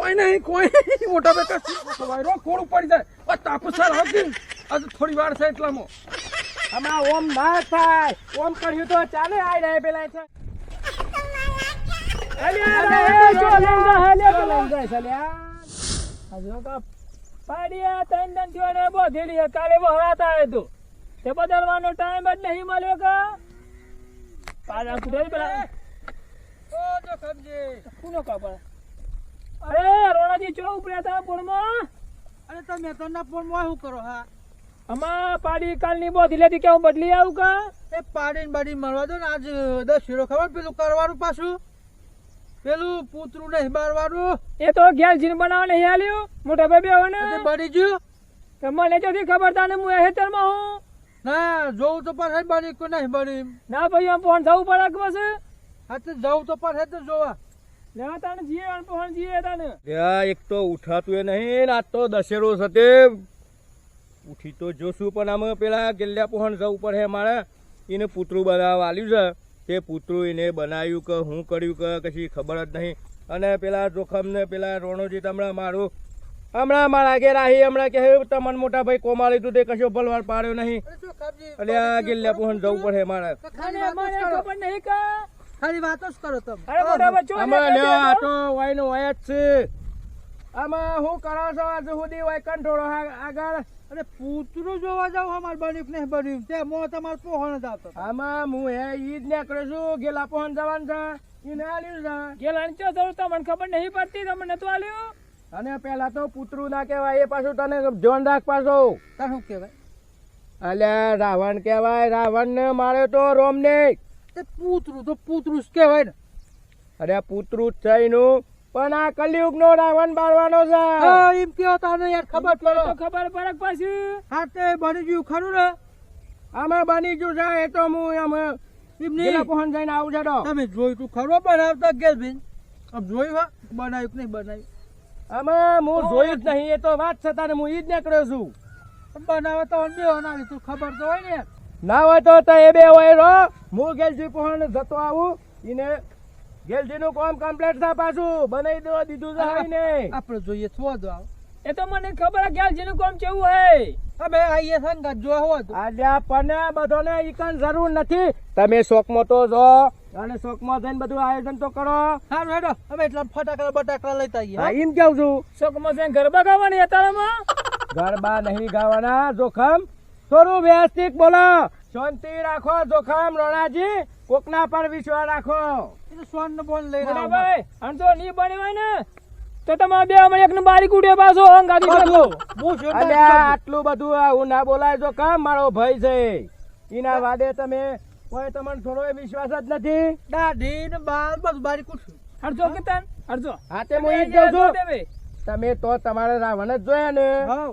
કોઈ નહીં મોટા બેટા વાયરો ખોડું પડી જાય આ તાપસર હતી આજ થોડી વાર છે એટલામાં આમાં ઓમ ના થાય ઓમ કર્યું તો ચાલે આઈ રહે પેલા છે કાલે વહરાતા હે તું તે બદલવાનો ટાઈમ જ નહીં મળ્યો કા પાછા કુઠે પેલા ઓ જો સમજી કોનો કાપડ અરે રોણાજી ચો ઉપડ્યા તા પોળમાં અરે તમે તો ના પોળમાં શું કરો હા આમાં પાડી કાલની બોધી લેતી કે હું બદલી આવું કા એ પાડીને બાડી મળવા દો ને આજ 10 શીરો ખબર પેલું કરવાનું પાછું પેલું પૂતરું નહીં બારવાનું એ તો ગેસ જીન બનાવવા નહીં આલ્યું મોટા ભાઈ બેવ ને બળી ગયું કે મને જોથી ખબર તા ને હું હેતરમાં હું ના જોઉં તો પાછા બળી કે નહીં બળી ના ભાઈ આમ ફોન થવું પડે કે બસ હા તો જવું તો પાછા તો જોવા લેવા તાને જીએ આમ ફોન જીએ તાને એક તો ઉઠાતું એ નહીં આજ તો દશેરો સાથે ઉઠી તો જોશું પણ આમ પેલા ગેલ્યા પહોંચ જવું પડે મારે એને પૂતરું બનાવવા આલ્યું છે તે પૂતરું એને બનાવ્યું કે હું કર્યું કે કશી ખબર જ નહીં અને પેલા જોખમ ને પેલા રોણોજી હમણાં મારા ઘેર આહી હમણાં કે તમને મોટા ભાઈ કોમા લીધું તે કશો ભલવાર પાડ્યો નહીં એટલે આ ગેલ્યા પહોંચ જવું પડે મારે ખબર નહીં કા ખાલી વાતો જ કરો તમે અરે મોટા ભાઈ ચો આમાં લ્યો આ તો વાયનો વાય જ છે આમાં હું કરો છો આજ સુધી વાય કંઠોળો આગળ અરે પૂતરું જોવા જાવ અમાર બન્યું કે નહીં બન્યું તે મો તમાર પોહણ જ આવતો આમાં હું ઈ જ નીકળ્યો છું ગેલા પહોંચ જવાનું છે એને આલ્યું છે ગેલાની ચો જવું તમને ખબર નહીં પડતી તમને નતું આલ્યું અને પેલા તો પૂતરું ના કહેવાય એ પાછું તને ધ્યાન રાખ પાછો તાર શું કહેવાય અલ્યા રાવણ કહેવાય રાવણ ને મારે તો રોમ ને તે પૂતરું જ કહેવાય ને અરે પૂતરું જ છે એનું પણ આ કલયુગ નો રાવણ બાળવાનો છે હા એમ કેવો તાને યાર ખબર પડે તો ખબર પડે પાછી હા તે બની ગયું ખરું ને આમાં બની ગયું છે એ તો હું આમ એમ ગેલા નહીં પહોંચ જઈને આવું છે તો તમે જોયું તું ખરો બનાવતા ગેસ બિન આમ જોયું હા બનાવ્યું કે નહીં બનાવ્યું આમાં હું જોયું જ નહીં એ તો વાત છે તારે હું ઈ જ નીકળ્યો છું બનાવે તો બે બનાવી તું ખબર તો હોય ને ના હોય તો એ બે હોય રો હું ગેલજી પહોંચ જતો આવું એને ગેલજી નું કામ કમ્પ્લીટ થાય પાછું બનાવી દેવા દીધું છે ને આપણે જોઈએ છો દો આવ એ તો મને ખબર ગેલ જેનું કામ કેવું હે અમે આઈએ સંગત જો હોત આલ્યા પણ બધાને ઈકન જરૂર નથી તમે શોખમાં તો જો અને શોખમાં જઈને બધું આયોજન તો કરો સારું હેડો અમે એટલા ફટાકડા બટાકડા લેતા આવીએ હા એમ કેવું છું શોકમાં જઈને ગરબા ગાવાની અત્યારમાં ગરબા નહીં ગાવાના જોખમ થોડું વ્યવસ્થિત બોલો શાંતિ રાખો જોખમ રોણાજી કોકના પર વિશ્વાસ રાખો સોન નો બોલ લઈ મોટા ભાઈ આમ તો નહીં બની હોય ને તો તમારે બે અમે એકને બારી કુડે પાછો અંગાતી પાછો અલ્યા આટલું બધું આવું ના બોલાય જોખમ મારો ભાઈ છે એના વાદે તમે કોઈ તમને થોડો વિશ્વાસ જ નથી દાઢી ને બાલ બધું બારી કુઠું અડધો કેતન અડધો હા તે હું ઈ જ કહું છું તમે તો તમારે રાવણ જ જોયા ને હા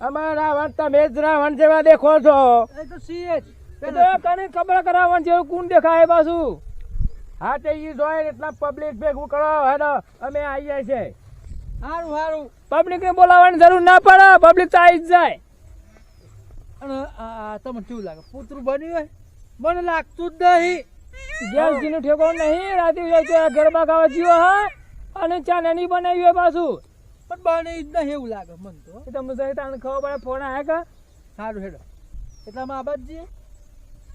અમારા રાવણ તમે જ રાવણ જેવા દેખો છો એ તો સીએ જ એ તો કને ખબર કરાવવાનું જેવું કોણ દેખાય પાછું હા તે ઈ જોઈ એટલા પબ્લિક ભેગું કરો હેડો અમે આવીએ છે સારું સારું પબ્લિક ને બોલાવવાની જરૂર ના પડે પબ્લિક તો આવી જ જાય અને આ તમને કેવું લાગે પુત્રું બન્યું હોય મને લાગતું જ નહીં ગેસ નું ઠેકો નહીં રાતે ગરબા ગાવા જીવો હા અને ચા નાની બનાવી હોય પાછું પણ બને જ નહીં એવું લાગે મને તો એ તમે જઈ તાને ખબર પડે ફોન આયા કા સારું હેડો એટલામાં આબાદ જઈએ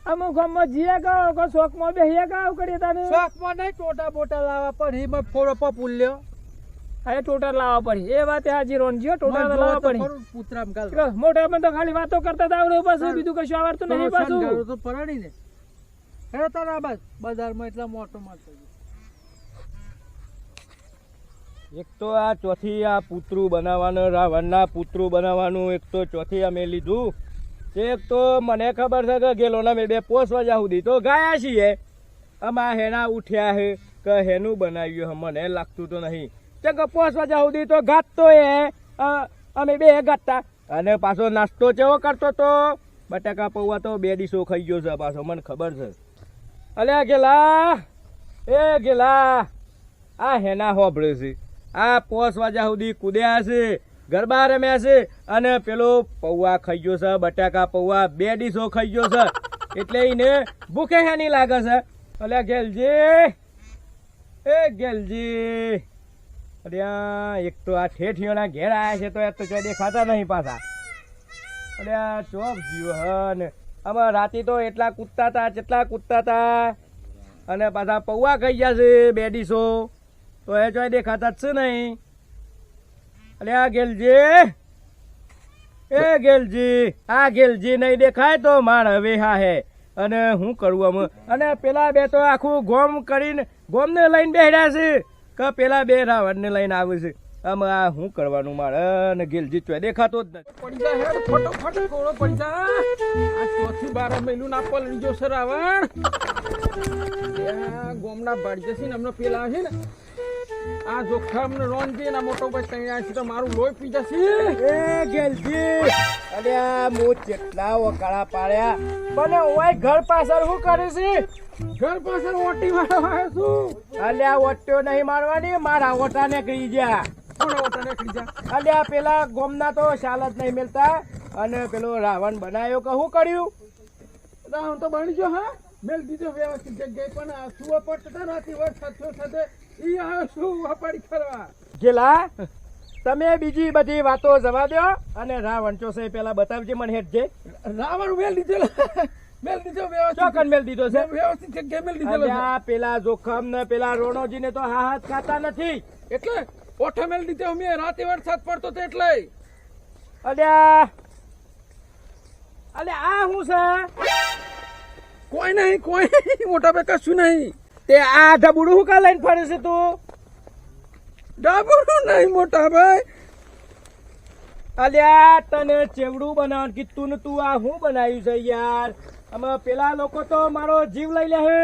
અમુક ગામમાં જીએ કા કોઈ શોખમાં બેહીએ કા આવું કરીએ તાને શોખમાં નહીં ટોટા બોટા લાવવા પડી મેં ફોડો પપુલ્યો અરે ટોટર લાવવા પડી એ વાત હાજી રોનજી ટોટર લાવવા પડી પુત્રામ ગાલ મોટા પણ તો ખાલી વાતો કરતા હતા આવડે પાછું બીજું કશું આવડતું નહીં પાછું તો પરાણી ને હેડો તારા આબાદ બજારમાં એટલા મોટો મળતો એક તો આ ચોથી આ પુતરું બનાવવાનું રાવણના પુતરું બનાવવાનું એક તો ચોથી અમે લીધું એક તો મને ખબર છે કે ગેલોના મેં બે પોસ વાગ્યા સુધી તો ગાયા છીએ આમાં હેના ઉઠ્યા હે કે હેનું બનાવ્યું મને લાગતું તો નહીં તે કે પોસ વાગ્યા સુધી તો ગાતો એ અમે બે ગાતા અને પાછો નાસ્તો કેવો કરતો તો બટાકા પૌવા તો 2 ડીશો ખાઈ ગયો છે પાછો મને ખબર છે અલ્યા ગેલા આ હેના હોભળે છે આ પોસ વાગ્યા સુધી કૂદ્યા છે ગરબા રમ્યા છે અને પેલો પૌવા ખાઈ ગયો છે બટાકા પૌવા 2 ડીશો ખાઈ ગયો છે એટલે એને ભૂખે હેની લાગે છે અલ્યા ગેલજી અરે આ એક તો આ ઠેઠિયોના ઘેર આયા છે તો એ તો ચોય દેખાતા નહીં પાછા. અરે આ ચોપ જીવ હન આમાં રાતે તો એટલા કૂદતા હતા જેટલા કૂદતા હતા અને પાછા પૌવા ખાઈ ગયા છે 2 ડીશો તો એ ચોય દેખાતા જ છે નહીં. અરે આ ગેલજી એ ગેલજી આ ગેલજી નહીં દેખાય તો માર હવે હા હે અને હું કરું આમ. અને પેલા બે તો આખું ગોમ કરીને ગોમને લઈને બેહ્યા છે કે પેલા બે રાવણને લઈને આવે છે. આમ આ શું કરવાનું મારે અને ગેલજી ચોય દેખાતો જ નથી. પડી જા હેડ ફટોફટ કોળો પડી જા. આ ચોથી 12 મહિનું ના પલળી ગયો છે રાવણ. આ ગોમના બાળી જશે ને હમણાં પેલા છે ને આ જોખમ ને રોનજી ના મોટો ભાઈ કઈ આ છે તો મારું લોહી પી જશે. એ ગેલજી અરે આ મો કેટલા વકાળા પાડ્યા પણ ઓય ઘર પાછળ શું કરે છે? ઘર પાછળ ઓટી મારવા છું. અલ્યા ઓટ્યો નહીં મારવાની મારા ઓટા નીકળી ગયા. કોણ ઓટા નીકળી જા? અલ્યા પેલા ગોમના તો શાલ જ નહીં મળતા અને પેલો રાવણ બનાવ્યો કે શું કર્યું? રાવણ તો બની ગયો હા મેલ દીધો વ્યવસ્થિત જગ્યાએ પણ આ સુવા પડતા રાતે વરસાદ થયો સાથે ઈ આવ્યો શું વાપાડી કરવા. ગેલા તમે બીજી બધી વાતો જવા દો અને રાવણ ચોસે પેલા બતાવજે મને હેઠજે. રાવણ મેલ દીધેલો મેલ દીધો વ્યવસ્થિત ચોકન મેલ દીધો છે. વ્યવસ્થિત જગ્યાએ મેલ દીધેલો છે. અલ્યા પેલા જોખમ ને પેલા રોણોજી ને તો હાથ ખાતા નથી. એટલે ઓઠો મેલ દીધો મેં રાતે વરસાદ પડતો તો એટલે અલ્યા અલ્યા આ શું છે? કોઈ નહીં મોટા ભાઈ કશું નહીં. તે આ ઢબુડું શું કા લઈને ફરે છે તું? ડાબરું નહીં મોટા ભાઈ. અલ્યા તને ચેવડું બનાવવાનું કીધું ને તું આ શું બનાવ્યું છે યાર? આમાં પેલા લોકો તો મારો જીવ લઈ લે હે.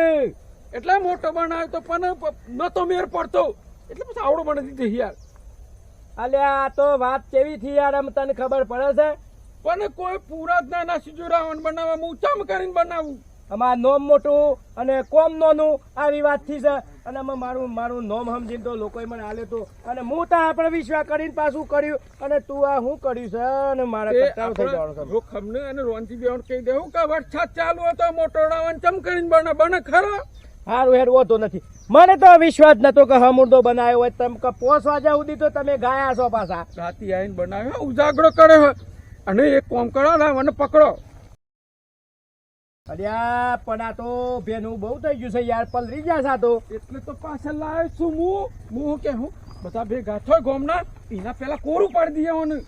એટલે મોટો બનાવ્યો તો પણ નતો મેર પડતો એટલે પછી આવડો બની દીધો યાર. અલ્યા આ તો વાત કેવી થી યાર આમ તને ખબર પડે છે? પણ કોઈ પૂરા જ ના સીધું રાવણ બનાવવા હું ચમ કરીને બનાવું. આમાં નોમ મોટું અને કોમ નોનું આવી વાત થી છે અને આમાં મારું નોમ સમજીને તો લોકોએ મને આલ્યો તો અને હું તો આપણે વિશ્વાસ કરીને પાછું કર્યું અને તું આ શું કર્યું છે અને મારા કંટાળો થઈ જવાનો છે. જોખમને અને રોનજી બેન કહી દેવું કે વરસાદ ચાલુ હતો મોટો રાવણ ચમ કરીને બને ખરો. હારું હેર હોતો નથી. મને તો વિશ્વાસ નતો કે હમુરદો બનાવ્યો હોય. તમે 5 વાગ્યા સુધી તો તમે ગાયા છો પાછા. રાતે આવીને બનાવ્યો ઉજાગરો કર્યો અને એક કોમ કરો રાવણને પકડો. અલ્યા પણ આ તો ભેનું બહુ થઈ ગયું છે યાર પલરી ગયા છે આ તો. એટલે તો પાછળ લાવ્યો છું હું કે હું બધા ભેગા છો ગોમના એના પેલા કોરું પાડી દઈએ મને.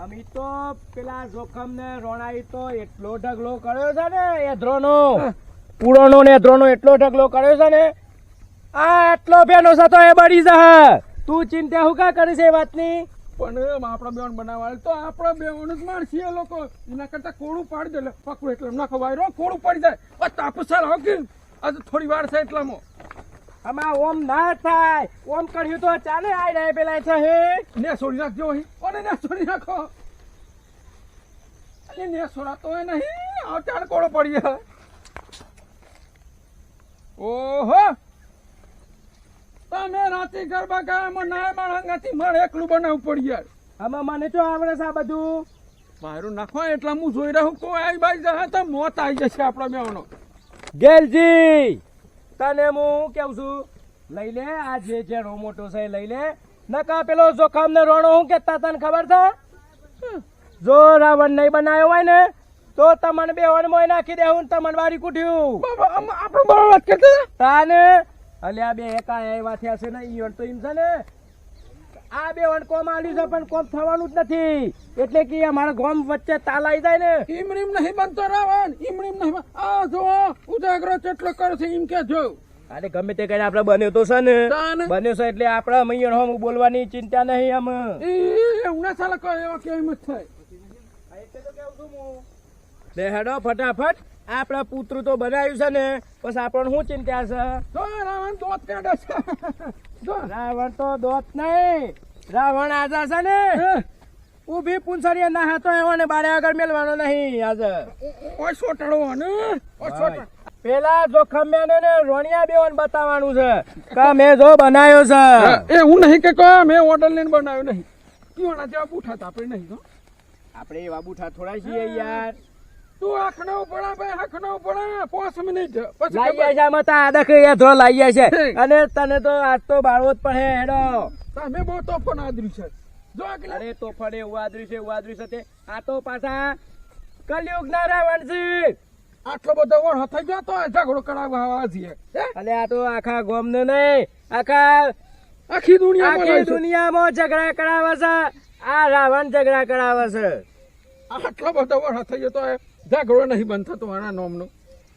અમી તો પેલા જોખમ ને રોણાઈ તો એટલો ઢગલો કર્યો છે ને એધ્રોનો પૂળોનો ને એધ્રોનો એટલો ઢગલો કર્યો છે ને આ આટલો ભેનો છે તો એ બળી જા. તું ચિંતા હું કા કરી છે એ વાતની? પણ આપણા બેન બનાવવા તો આપણા બેન જ મારશે એ લોકો. એના કરતા કોળું પાડી દે એટલે પકડું એટલે નાખો વાયરો કોળું પડી જાય તાપસ સારા કે આજે થોડી વાર છે એટલામાં. આમાં ઓમ ના થાય. ઓમ કર્યું તો ચાલે આઈ રહે પેલા છે હે ને છોડી નાખજો અહીં કોને ને છોડી નાખો. અરે ને છોડાતો હોય નહીં આ ચાર કોળો પડી જાય. ઓહો તમે રાતે ગરબા ગાવામાં ના માળાથી મારે એકલું બનાવવું પડી યાર. આમાં મને તો આવડે છે આ બધું. મારું નાખો એટલા હું જોઈ રહ્યો કોઈ આવી બાઈ જશે તો મોત આવી જશે આપણા બેવાનો. ગેલજી તને હું કેવું છું લઈ લે આ જે રો મોટો છે લઈ લે નકા પેલો જોખમ ને રોણો હું કેતા તને ખબર છે? જો રાવણ નહીં બનાવ્યો હોય ને તો તમને બેવણ મોય નાખી દેવું તમને વારી કુટ્યું. આપણું બરાબર વાત કરતા તાને અલ્યા બે એકા એવા થયા છે ને ઈવન તો એમ છે ને આ બેવણ કોમ આલ્યું છે પણ કોમ થવાનું જ નથી એટલે કે અમારા ગામ વચ્ચે તાલ આવી જાય ને. ઈમરીમ નહીં બનતો રાવણ ઈમરીમ નહીં આ જો ઉજાગરો કેટલો કરે છે એમ કે જો. અરે ગમે તે કઈ આપડે બન્યો તો છે ને તાને બન્યો છે એટલે આપડે મૈયણ હોમ બોલવાની ચિંતા નહીં આમ. ઉના સાલા કહે એવા કેમ જ થાય. લે હેડો ફટાફટ આપડા પુત્ર તો બનાવ્યું છે ને પછી આપણને શું ચિંતા છે? જો રાવણ દોત કાઢે છે. જો રાવણ તો દોત નહીં રાવણ આજા છે ને ઉભી પૂંછડીએ ના હતો એવો ને બારે આગળ મેલવાનો નહીં આજે. ઓય સોટાડો ને ઓય સોટા પેલા જોખમ મેને ને રોણિયા બેવન બતાવવાનું છે કે મેં જો બનાવ્યો છે. એ હું નહીં કે કહો મેં ઓર્ડર લઈને બનાવ્યો નહીં. કીઓના જેવા બુઠા તો આપણે નહીં. આપણે એવા બુઠા થોડા છીએ યાર. તું આખનો પડા ભાઈ આખનો પડા 5 મિનિટ પછી લાઈ જાય છે મતા આદક એ ધો લાઈ જાય છે અને તને તો આજ તો બાળવો જ પડે હેડો. તમે બહુ તોફાન આદર્યું છે જો એકલા અરે તો ફરે એવું આદર્યું છે તે આ તો પાછા કલયુગ ના રાવણ છે. આટલો બધો વણ થઈ ગયો તો ઝઘડો કરાવવા આવા છીએ હે? અને આ તો આખા ગામ ને નહીં આખા આખી દુનિયામાં આખી રહે છે. દુનિયામાં ઝઘડા કરાવે છે. આ રાવણ ઝઘડા કરાવે છે. આટલો બધો વણ થઈ ગયો તો ઝઘડો નહીં બંધ થતો આના નામનો.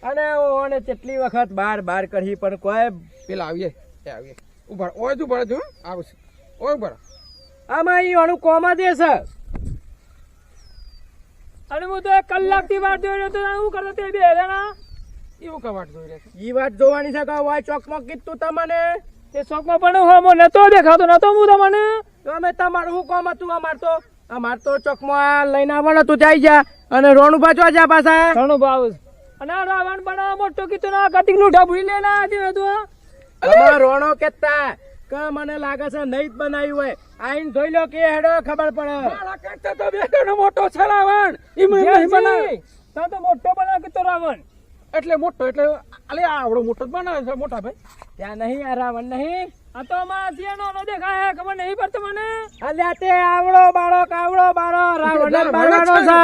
અને ઓને કેટલી વખત બાર કરી પણ કોઈ પેલા આવીએ ઉભા ઓય જ ઉભા જો આવશે ઓય ઉભા આમાં ઈ ઓનું કોમ જ એ છે. અને હું તો 1 કલાકથી વાટ જોઈ રહ્યો તો શું કરતો તે બે જણા એવું કવાટ જોઈ રહ્યા છે. ઈ વાત જોવાની છે કે ઓય ચોકમાં કીધું તમને તે શોખમાં પણ હું નતો દેખાતો નતો હું તમને તો અમે તમારું શું કોમ હતું. અમાર તો ચોકમાં લઈને આવવાનું હતું જાય જા અને રોણું પાછો જા પાછા ઘણું ભાવ છે. અને આ રાવણ બનાવવા મોટો કીધું ના કતિક નું ઢબુઈ લેને આજે હતું અમાર રોણો કેતા કે મને લાગે છે નહીં જ બનાવ્યું હોય આઈને જોઈ લો કે હેડો ખબર પડે. મારા કરતા તો બે ગણો મોટો છે રાવણ. ઈ મને નહીં બનાવે. તો મોટો બનાવ કીધો રાવણ એટલે મોટો એટલે અલે આવડો મોટો જ બનાવે છે મોટા ભાઈ. ત્યાં નહીં આ રાવણ નહીં. આ તો અમારા ત્યાં નો દેખાય ખબર નહીં પડતો મને અલ્યા તે આવડો બાળો રાવણ જ બાળવાનો છે.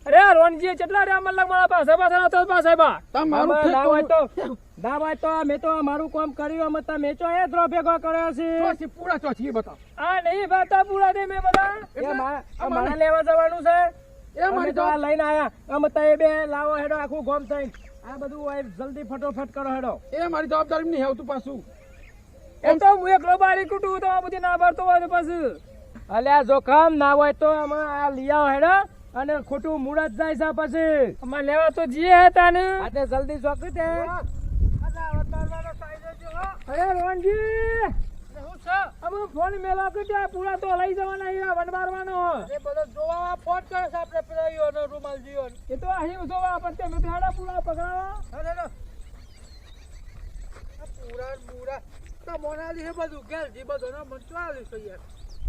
અરે રોનજી કેટલા રે મતલબ મારા પાસે પાછા તો પાસે બા તમારું ઠેકું. ના હોય તો મેં તો મારું કામ કર્યું અમે તમે ચો એ દ્રો ભેગો કર્યો છે. ચોથી પૂરા ચોથી એ બતાવ. આ નહીં બાતા પૂરા દે મેં બધા એ મારા લેવા જવાનું છે. એ મારી તો આ લઈને આયા અમે તો એ બે લાવો હેડો આખું ગોમ થઈને આ બધું હોય જલ્દી ફટોફટ કરો હેડો. એ મારી જવાબદારી નહીં આવતું પાછું. એમ તો હું એકલો બારી કૂટું તો આ બધી ના ભરતો હોય તો પછી અલ્યા જોખમ ના હોય તો અમે આ લઈ આવો હેડો અને ખોટું મૂળ જ જાય છે પછી. અમારે લેવા તો જીએ હતા ને આજે જલ્દી ચોકી તે અરે રોનજી અમે ફોન મેલા કે ત્યાં પૂરા તો લઈ જવાના હીરા વનબારવાનો જોવા ફોન કરે છે આપણે પેલા રૂમાલ જીઓ એ તો અહીં જોવા પણ તે મેં હેડા પૂરા પકડાવા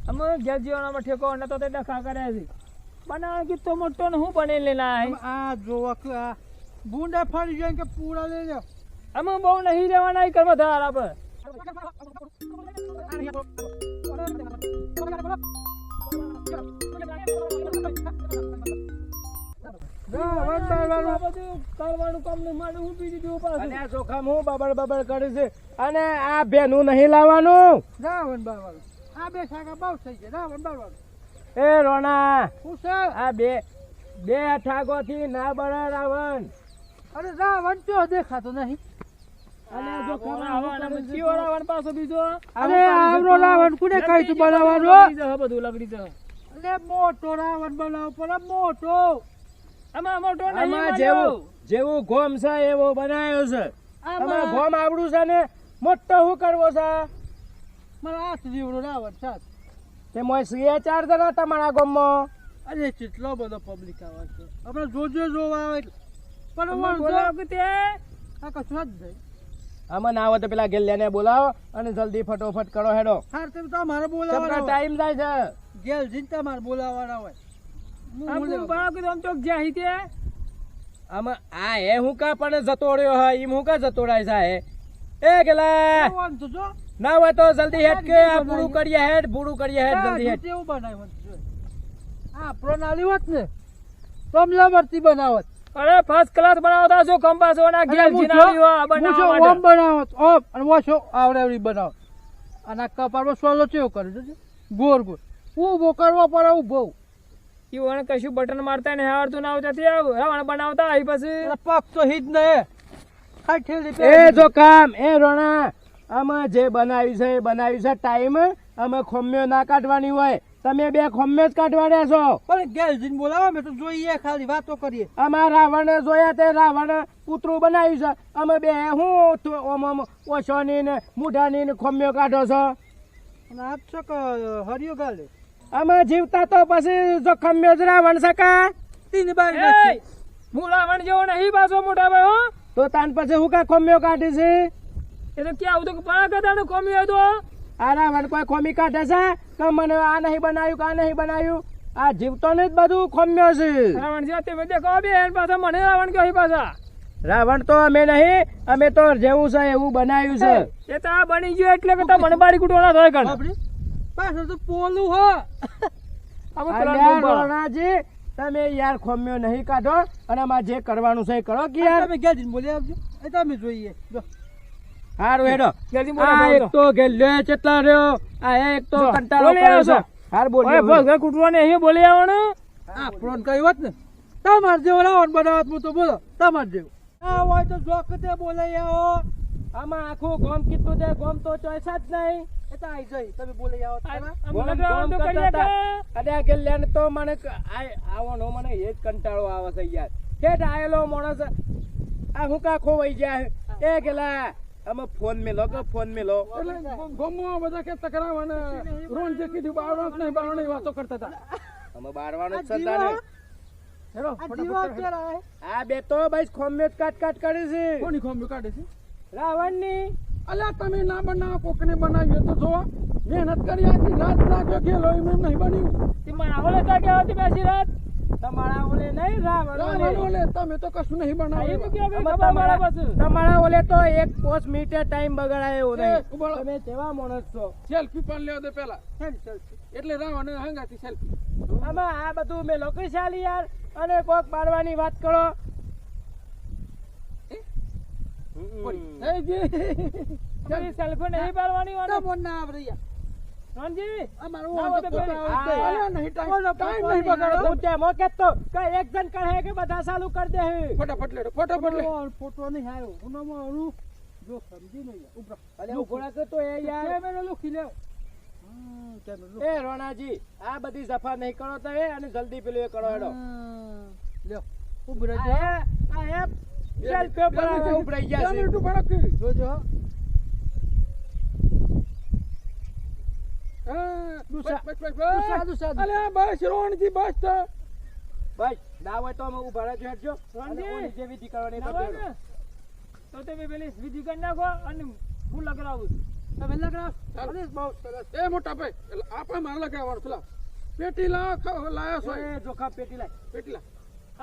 અમે ઘેર જીવાના ઠેકો નતો તે ડખા કરે છે બનાવ કે તો મોટો ને હું બની લેના આ જોવા બુંડા ફરી જાય કે પૂરા લઈ લો. અમે બહુ નહીં લેવાના ઈ કરવા ધારા પર કરવાનું કામ ને મારું હું બીજી દીધું પાછું અને આ જોખમ હું બબડ કરે છે અને આ બેનું નહીં લાવવાનું. રાવણ બાવાનું આ બે સાગા બહુ થઈ ગયા. રાવણ બાવાનું એ રોણા શું છે? આ બે ઠાકો થી ના બને રાવણ. અરે રાવણ તો દેખાતો નહીં. અને આ જોખમ ચીવો રાવણ પાછો બીજો અરે આવરો રાવણ કોને કહી તું બનાવવાનો? લગડી જશે બધું લગડી જશે અરે મોટો રાવણ બનાવો પણ મોટો. આમાં મોટો નહીં આમાં મળ્યો. જેવું ગોમ છે એવો બનાવ્યો છે. આમાં આમાં ગોમ આવડું છે ને મોટો શું કરવો છે. મારા હાથ જેવડો રાવણ છે. તે મોય સીએ 4 જણા તમારા ગામમાં. અરે કેટલો બધો પબ્લિક આવે છે. આપણે જોજો જોવા આવે પણ અમે બોલાવો કે તે આ કશું જ નહીં. આમાં ના આવે તો પેલા ગેલિયાને બોલાવો અને જલ્દી ફટોફટ કરો હેડો. હાર તમે તો મારે તમને બોલાવવાના ટાઈમ જાય છે. ગેલ જીનતા મારે બોલાવવાના હોય. આમ બાળક તો આમ ચોક જ્યાં તે આમાં આ હે હું કા પણ જતો રહ્યો હા ઈમ હું કા જતો રાય છે એ ગેલા વાંધો તો જો ના હોય તો જલ્દી હેડ કે આ પૂરું કરીએ હેડ જલ્દી હેડ. એવું બનાવ્યું છે. આ પ્રણાલી હોત ને કમલાવર્તી બનાવત. અરે ફર્સ્ટ ક્લાસ બનાવતા છો કંપાસો ના ઘેર જીનાળીઓ બનાવવા ઓમ માટે બનાવત ઓમ અને વોશો આવડેવડી બનાવત. અને આ કપાળમાં સોલો ચેવો કરે છે ગોળ ગોળ ઊભો કરવો પડે ઊભો. ઈવણ કશું બટન મારતા ને આવડતું ના આવતા તે હવણ બનાવતા આવી પછી પગ તો હિજ ને એ જો કામ એ રોણા આમાં જે બનાવ્યું છે ટાઈમ અમે ખોમ્યો ના કાઢવાની હોય. તમે બે ખોમ્યો જ કાઢવાડ્યા છો. પણ ગેલજીને બોલાવો મેં તો જોઈએ ખાલી વાતો કરીએ. અમારા રાવણે જોયા તે રાવણ પુતરું બનાવ્યું છે. અમે બે હું ઓછોની ને મૂઢાની ને ખોમ્યો કાઢો છો. અને આજ છે કે હરિયો ગાલે અમે જીવતા તો પછી જો ખમ્યો જ રાવણ સકા તીન બાર એ હું રાવણ જેવો નહીં પાછો મોટા ભાઈ હો તો તાન પછી હું કા ખોમ્યો કાઢી છે. એ તો ક્યાં આવતું કે પડા કદાનું કોમી હતો આ રાવણ કોઈ ખોમી કાઢે છે કે મને આ નહીં બનાવ્યું કે આ નહીં બનાવ્યું. આ જીવતો ને જ બધું ખોમ્યો છે. રાવણ છે તમે દેખો બે પાછા મને રાવણ કહી પાછા રાવણ તો અમે નહીં, અમે તો જેવું છે એવું બનાવ્યું છે. એ તો આ બની ગયું એટલે કે તો મને બારી કૂટવાના થાય કણ પાછળ તો પોલું હ અમે અલ્યા પેલા રોણાજી, તમે યાર ખોમ્યો નહીં કાઢો અને અમારે જે કરવાનું છે એ કરો કે યાર. તમે ક્યાં જઈને બોલી આવજો એ તમે જોઈએ જો હારું હેડો. જલ્દી બોલો, આ બોલો. એક તો ગેલ્લે ચેટલા રહ્યો, આ એક તો કંટાળો બોલી કર્યો આવશો. છે. હાર ઓય બોલ્યો. બસ ઘર કૂટવાને અહીં બોલી આવવાનું આ પ્રોન કઈ વાત ને તમાર જેવો રાવણ બનાવત હું તો બોલો તમાર જેવો આ હોય તો જોક તે બોલાઈ આવો આમાં આખું ગોમ કીધું છે, ગોમ તો ચોઈસા જ નહીં. એ તો આઈ જઈ તમે બોલાઈ આવો ખરા? અમે ગોમ લગાવવાનું તો ગોમ કરીએ કરતા કે? હતા. અરે આ ગેલ્યાને તો મને આવવાનો મને એ જ કંટાળો આવે છે યાર. ઠેઠ આયેલો માણસ આ હું કા ખોવાઈ જાય. એ ગેલા અમે ફોન મેલો કે ફોન મેલો. એટલે ગોમમાં બધા કે તકરાવાને રોન જે કીધું બાવણો નહીં બાવણો વાતો કરતા હતા અમે બારવાનો જ સંતા ને. હેરો ફટાફટ આ બે તો ભાઈ ખોમ્યો જ કાટ કરે છે. કોની ખોમ્યું કાઢે છે રાવણની. અલ્યા તમે ના બનાવો કોકને બનાવ્યો તો જોવા મહેનત કરી આખી રાત લાગ્યો ગયેલો એમ નહીં બન્યું તે મારા ઓલે તો ગયા હતી બેસી રાત તમારા ઓલે નહીં, રાવણ રાવણ ઓલે. ઓલે તમે તો કશું નહીં અહીં બનાવ્યું મૂક્યો ભાઈ, અમે ખબર મારા પાસે. તમારા ઓલે તો એક પોસ્ટ મિનિટે ટાઈમ બગાડાય એવું એ, નહીં. ઉભારો. તમે કેવા માણસ છો. સેલ્ફી પણ લેવા દે પેલા એટલે રાવણ હંગાતી સેલ્ફી આમાં આ બધું મેં લોકો ચાલી યાર અને કોક મારવાની વાત કરો. એ જી તમારી સેલ્ફી નહીં પાડવાની વાળી. મોન ના આવરે યાર રામજી, અમારું ના હોય તો પેલી- અલ્યા નહીં ટાઈમ નહીં બગાડો હું તેમ હો કહેતો કે એક જણ કહે કે બધા ચાલુ કરી દે. ફટાફટ લેડો ફટાફટ લે ફોટો નહીં આવ્યો ઉનામાં અરું જો સમજી નહીં ઉભરા અલે ઉભો રાખો તો એ યાર. કેમેરો લખી લે એ રોણાજી, આ બધી સફા નહીં કરો તમે અને જલ્દી પેલું એ કરો હેડો. લ્યો ઉભરા આ એ સેલ્ફી પર ઉભરાઈ ગયા છે. જોજો અલ્યા બસ રોણજી બસ તો બસ ના હોય તો અમે ઉભા રહેજો હેડજો. અને રોણજી. ઓલી જે વિધિ કરવાની ના કરી હોય દેજો. ને? તો તમે પેલી વિધિ કરી નાખો અને હું લગાવું છું. તમે લગડા અરે બહુ સરસ એ મોટા ભાઈ એટલે આપણે મારે લગાવવાનું પેલા પેટી લાયો છો એ જોખા પેટી લાય. પેટી લા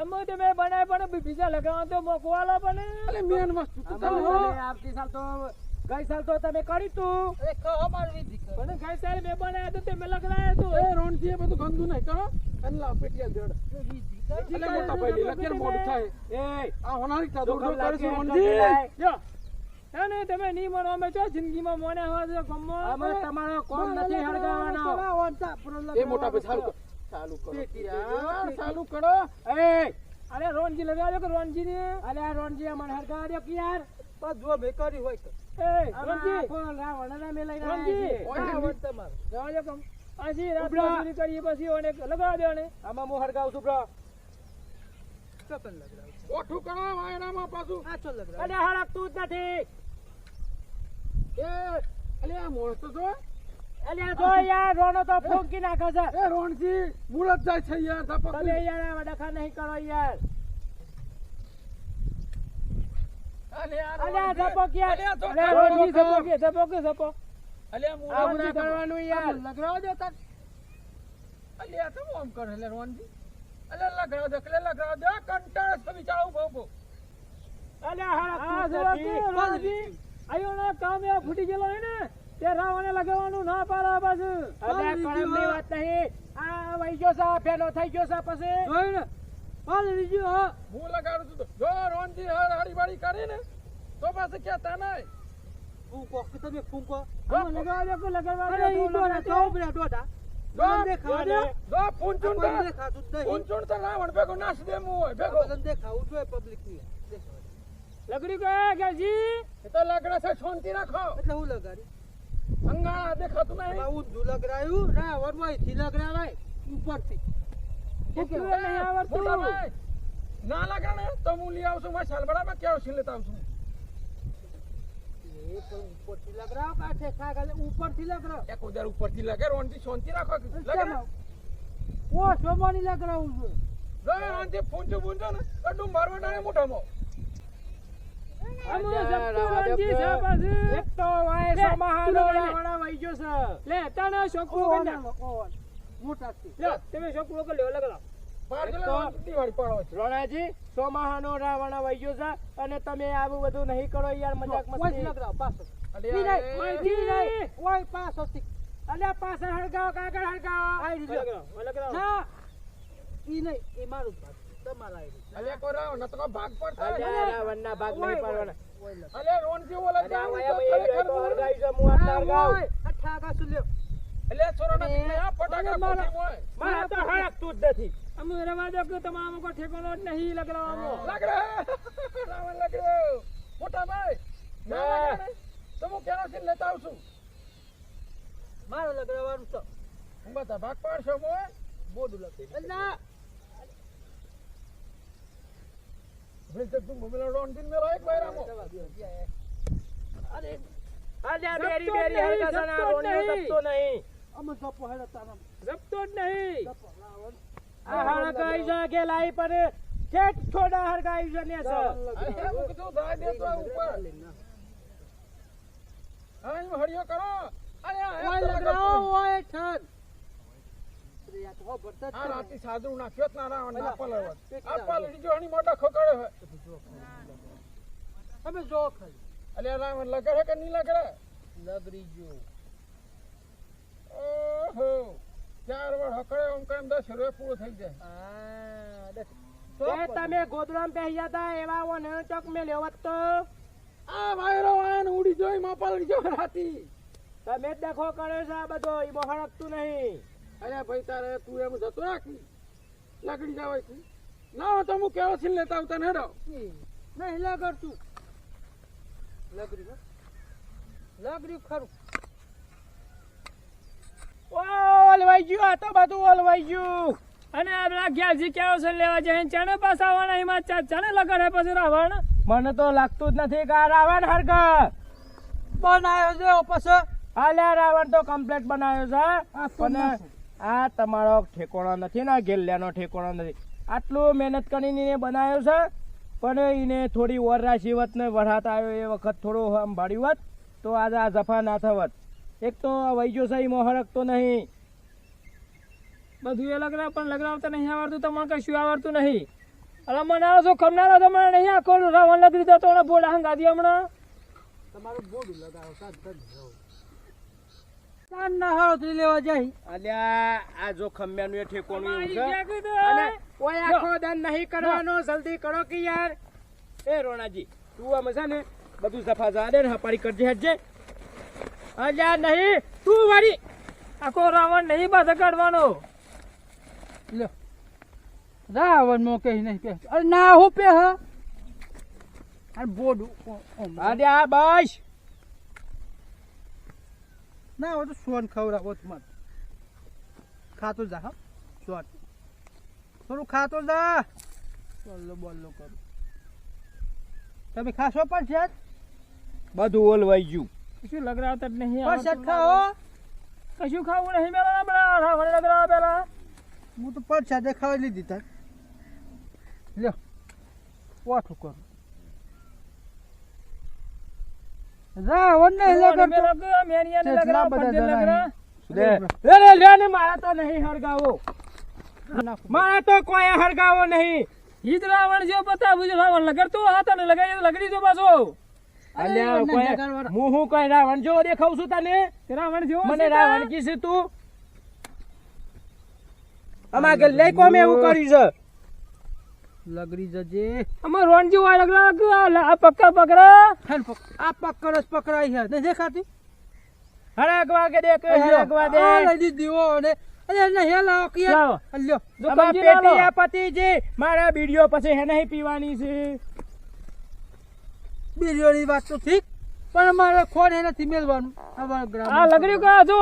અમે તો મેં બનાય પણ બીજા લગાવવા તો મોકવાલા પણ અલે મેન વસ્તુ તો તમે અમારે આવતી સાલ તો ગઈ સાલ તો તમે કરી તું. અરે કહો અમાર વિધિ કર પણ ગઈ સાલ મેં બનાયા તો તે મેં લગાયા તો એ રોણજી એ બધું ગંદુ નહીં કરો અને લા પેટી દેડ વિધિ કર એટલે મોટા ભાઈ લગેર મોડું થાય એ આ હોનારી તા દોડ જોખમ કરીશું લાગે રોણજી લાય. જો હે ને તમે નહીં માનો અમે જો જિંદગીમાં મોને હવા છે અમે ગમો તમારો કોમ નથી હળગાવવાનો. એ મોટા ભાઈ ચાલુ કરો યાર ચાલુ કરો એ અરે રોનજી લગાવ્યો કે રોનજી ને અલે આ રોણજી અમને હળગાવા દ્યો કે યાર. બસ જો મેં કરી હોય તો એ આમાં રોનજી આખો રાવણને મેં લઈને રોણજી. આવ્યા છીએ. તમારે જવા દો કમ આજી રાત ઉભરા. મજૂરી કરીએ પછી ઓને લગાવી દો ને આમાં હું હળગાવું છું બ્રો. કપન લગડાવ ઓઠું કરો વાયરામાં પાછું આ ચો લગડાવ અલે હળગતું જ નથી. એ અલે આ મોણ તો જો અલે આ જો યાર રોણો તો ફૂંકી નાખે છે. એ રોણજી મુરત જાય છે યાર તમે ધપક યાર આવા ડખા નહીં કરો યાર. અલે અલે આ ધપક યાર. અલે અરે રોનજી ધપો કે ધપો કે ધપો અલે આવું ના કરવાનું યાર. લગડાવ દે તાર અલે આ તો ઓમ કરે એટલે રોણજી અલે લગાવ દે કલે લગાવ દે કંટાળ છે બિચારો ઉભો અલે આ હળગતું જરા જ કે નથી. રોનજી આયો ના કામ એ ફૂટી ગયેલો હોય ને તે રાવણે લગાવવાનું ના પાડવા પાછું અલે આ કળમની વાત નહીં. આ વહી ગયો છે, ફેનો થઈ ગયો છે પછી. જોઈ ને પાલ રીજો હા હું લગાડું છું તો જો રોણજી હળી વાળી કરી ને તો પાછું કહેતા નહીં ફૂંકો કે તમે ફૂંકો આમાં લગાવવા દો કે લગાવવા અરે દો ઈ ડોડા તો ઉભરા ડોડા જો દેખાવ દે જો પૂંચું તો આપણને દેખાતું જ નહીં પૂંચું તો રાવણ ભેગો નાશ દેવું હોય ભેગો આપણને દેખાવું જોઈએ પબ્લિક ની લગડી ગયા ગેજી એ તો લગડા છે શાંતિ રાખો એટલે હું લગાડી અંગાણા દેખાતું નહીં આવું ઊંધું લગડાયું ના વરવાઈ થી લગડાવાય ઉપરથી કેટલું નહીં આવડતું મોટા ભાઈ ના લગાડે તો હું લઈ આવું છું મસાલ બરાબર કેવો છે લેતા આવું છું એ પણ ઉપરથી લગડાવ કાઠે ખાગલે ઉપરથી લગડાવ એક ઉધાર ઉપરથી લગે રોણજી શાંતિ રાખો લગે ઓ સોમાની લગડાવું છું જો રોણજી પૂંચું પૂંચું ને તો ડુંબર વટાણે મોટામાં અમે જપતું રોનજી છે પાછું એક તો વાય લે, સમાહારો તું લગાડી લે. રાવણા વહી ગયો છે. લે તાનો છોકરો કરી નાખ મોટા થી લે તમે છોકરો કરી લેવો લગાડો પાડ એક દે તો દિવાળી પાડો છે. રોણાજી ચોમાહાનો રાવણ વહી ગયો છે અને તમે આવું બધું નહીં કરો યાર મજાક ઓય મસ્તી લગરાવ પાછો અરે ઈ આ નહીં, એ- ઈ નહીં. ઓય પાછો થી. અલ્યા પાછળ હળગાવો કાગળ હળગાવો આઈ રહ્યો. લગરાવ ના ઈ નહીં, એ મારું જ ભાગ. તમારા આઈ રહ્યું. અલ્યા કોઈ રાવ ન તો કોઈ ભાગ પડતો અલ્યા રાવણના ભાગ નહીં પાડવાના ઓય લગ. અલ્યા રોન જેવો ઓલા અલ્યા જાવું વાયા તો ભાઈ ખરેખર તો બોલ. હળગાવી છે હું આટલા હળગાવ ઓય, આ ઠાકા શું લ્યો? અલ્યા છોરાના દીકરા આ ફટાકા અલ્યા મારા- ફૂટી મોય. મારા તો હળગતું જ નથી અમે રવા દો કે તમારો કોઈ ઠેકાણો જ નહીં લગરાવામાં. લાકડે રાવણ લાકડે મોટા ભાઈ ના ના. લાકડે નહીં. તો હું કેરોસીન લેતા આવું છું. મારો લગરાવાનું તો હું બધા ભાગ પાડશો મોય. બોડું લગી. ના ભાઈ તો તું મોબાઈલ રોન દિન મેલો એક બૈરામો. અરે અલ્યા જપતો બેરી જ બેરી નહીં, હળગાસના જપતો જ રોણીઓ નહીં. જપતો નહીં અમે જપો હેડો તારા જપતો જ નહીં. જપો રાવણ. આ હળગાઈ છે કે લાઈ પર છેક થોડા હળગાઈ છે ને સર અલ્યા હું કીધું જાય દેતો આ ઉપર. હા એમ હળિયો કરો. અલ્યા ઓય લગરાવ ઓય ઠન. અરે યાર તો ભરતા જ આ છે. રાતી સાદરું નાખ્યો જ ના રાવણ ના અલ્યા, પલાવત. આ પાલડી જો હણી મોટા ખોકડે હોય. અમે જો ખાલી અલ્યા રાવણ લગડે કે નહીં લગડે? લગરી જો ઓહો 4 વાર હકડે ઓમ કેમ 10 રૂપિયા પૂરો થઈ જાય. આ દસ તે તમે ગોદરામ પહેરી જતા એવા ઓને ચોક મેં લેવત તો આ વાયરો વાયન ઉડી જોઈ માં પાલડી જો રાતી. તમે જ દેખો કરે છે આ બધો ઈ હળગતું નહીં અલ્યા ભાઈ તારે તું એમ જતો રાખી લગડી જાવ છે. ના હોય તો હું કેરોસીન લેતા આવતા ને હેડો. નહીં લગડતું લગરી લગરી ખરું ઓલવાઈ ગયું આ તો બધું ઓલવાઈ ગયું અને આ પેલા ઘેરજી કેવો છે લેવા જાય ચાને પાસ આવવાના એમાં ચાને લગડે પછી રાવણ. મને તો લાગતું જ નથી કે આ રાવણ હરગ બનાયો છે પછી આલ્યા રાવણ તો કમ્પ્લીટ બનાવ્યો છે આ તો પણ નાખો. આ તમારો ઠેકોણો નથી ને ગેલ્યાનો ઠેકોણો નથી આટલું મહેનત કરીને એને બનાવ્યો છે પણ એને થોડી ઓર રાશી વત ને વરસાદ આવ્યો એ વખત થોડું આમ ભાડ્યું હોત તો આજે આ જફા ના થવત એક તો વૈજો છે એમાં હરકતો નહીં બધું એ લગરાવ પણ લગરાવતા નહીં આવડતું તમને કશું આવડતું નહીં. અરે મને આવો છો ખમનારા તો મને નહીં આખો રાવણ લગડી દેતો અને બોડા હંગાદી હમણાં. તમારું બોડું લગાવો સાત ચાંદ ના હારો થી લેવા જાય અલ્યા આ જો ખમ્યાનું એ ઠેકોણું એવું અમારી છે ક્યાં અને કીધું? ઓય આખો દાન નહીં કરવાનો જલ્દી કરો કે યાર એ રોણાજી તું આમ છે ને બધું જફા જા દે ને હપારી કરજે હેડજે અલ્યા નહીં તું વારી આખો રાવણ નહીં બાધા કાઢવાનો. લ્યો રાવણ મો કઈ નહીં પે અરે ના હું પે હા અરે બોડું અલ્યા બસ ના હોય તો સોન ખવડાવો મત ખાતો જા હા સોન થોડું ખાતો જા બોલો બોલો કરું તમે ખાશો પણ છે બધું ઓલવાઈ ગયું કશું લગરાવતા જ નહીં પણ છે આવડતું. ખાઓ કશું ખાવું નહીં પેલા હમણાં રાવણ લગરાવા પેલા. હું તો પણ છે દેખાવા લીધી તાર લ્યો વાઠું કરું રાવણ ને લગડતો મેનિયાને કેટલા લગરાવ, બધા પટેલ જણા લગરાવ. લે ને મારા તો નહીં હરગાવો મારા તો કોઈ હરગાવો નહીં ઈ જ રાવણ જેવો બતાવું છે. રાવણ લગડતો હાથ અને લગાવી લગડી દો પાછો. અલ્યા અરે, કોઈ નજર હું હું કોઈ રાવણ જેવો દેખાવ છું તને તે રાવણ જેવો મને છે રાવણ કા? કીધું તું અમાર ગલ્લે કોમે એવું કર્યું છે લગડી જજે અમે રોણ જેવો આ લગરાવ આ પક્કા પકડા. આ પકડ પકડાઈ છે નહીં દેખાતી હરગવા કે દેખ હરગવા દે આ લઈ દીધી હો અને અરે નહીં લાવો કે લાવો. લ્યો જો અમાર કંજી ના લો. પેટી આપતી છે મારા બીડીઓ પછી હે નહીં પીવાની છે બિરિયાની વાત તો ઠીક પણ અમારે ખોન એ નથી મેળવાનું અમારા ગ્રામ આ લગડ્યું કા જો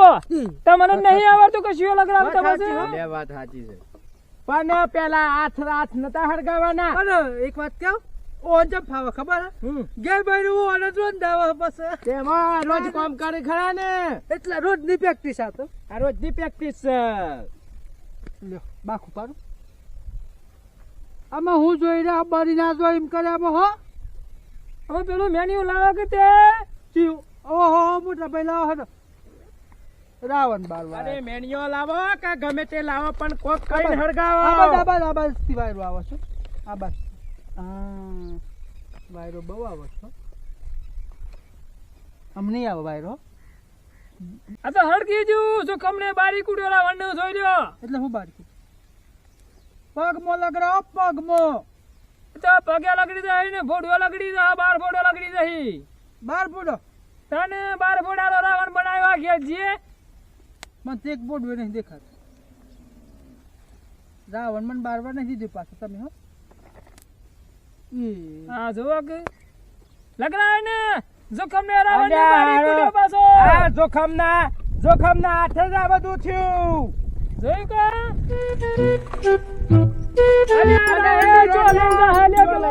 તમને નહીં આવડતું કશું લગરાવતા પછી. લે વાત સાચી છે પણ પેલા હાથ નતા હરગાવાના અરે એક વાત કહું ઓ જબ ફાવે ખબર હે ઘેર બહેરું અને રોજ દાવા બસ તેમાં રોજ કામ કરે ખરા ને એટલે રોજ ની પ્રેક્ટિસ આ તો આ રોજ ની પ્રેક્ટિસ છે લ્યો બાખું પાડું આમાં હું જોઈ રહ્યા બારી ના જો એમ કરે આમાં હો હવે પેલું મેન્યુ લાવો કે તે ચીવ ઓહો મોટા ભાઈ લાવો હડો રાવણ બારવા અરે મેણિયો લાવો કે ગમે તે લાવો પણ કોક કઈ આ હળગાવો બાજ થી વાયરો આવે છે આ બાજ હા વાયરો બહુ આવે છે અમ નહીં આવે વાયરો આ તો હળગી જુ જો કમને બારી કુડ્યો રાવણ જોઈ લ્યો એટલે હું બાર પગમાં લગરાવો પગમાં તો પગે લગડી જાય ને ફોડો લગડી જાય 12 ફોડો લગડી જાય 12 ફૂટો તને 12 ફોડાનો રાવણ બનાવ્યો ઘેરજી મને તો એક બોર્ડ નહીં દેખાતું રાવણ મને 12 વાર નહીં દીધું પાછું તમે હો હા જોવો કે લગરાય ને જોખમ ને રાવણ ને બારી કુડ્યો પાછો આ જોખમના હાથે જ આ બધું થયું જોયું કે અરે એ ચોલે હાલે પેલો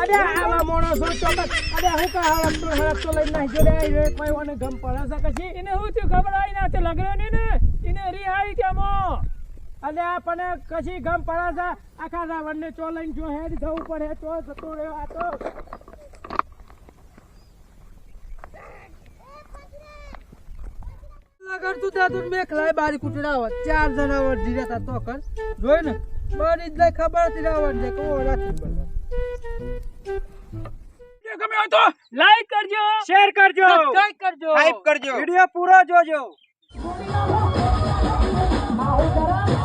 અરે આવા માણસો ચોક્કસ અરે હું કા હળકતો લઈને નાખી જો રે કોઈ ઓને ગમ પડે છે કશી એને હું થયું ખબર આવી ના તે લગડ્યો ને એને રિહાઈ ત્યાંમાં અરે આપણને કશી ગમ પડે છે આખા રાવણને ચો લઈને જો હેડ જવું પડે તો જતો રહ્યો આ તો લગડતું ત્યાં તું મેખલાય બારી કુટડાવત 4 જણા વર જીરા તા તો કર જોઈ ને બરી જ ખબર હતી રાવણ જે કો રાખી બરાબર જે ગમે હોય તો લાઈક કરજો શેર કરજો સબસ્ક્રાઇબ કરજો ટાઈપ કરજો વિડિયો પૂરો જોજો માહુ કરા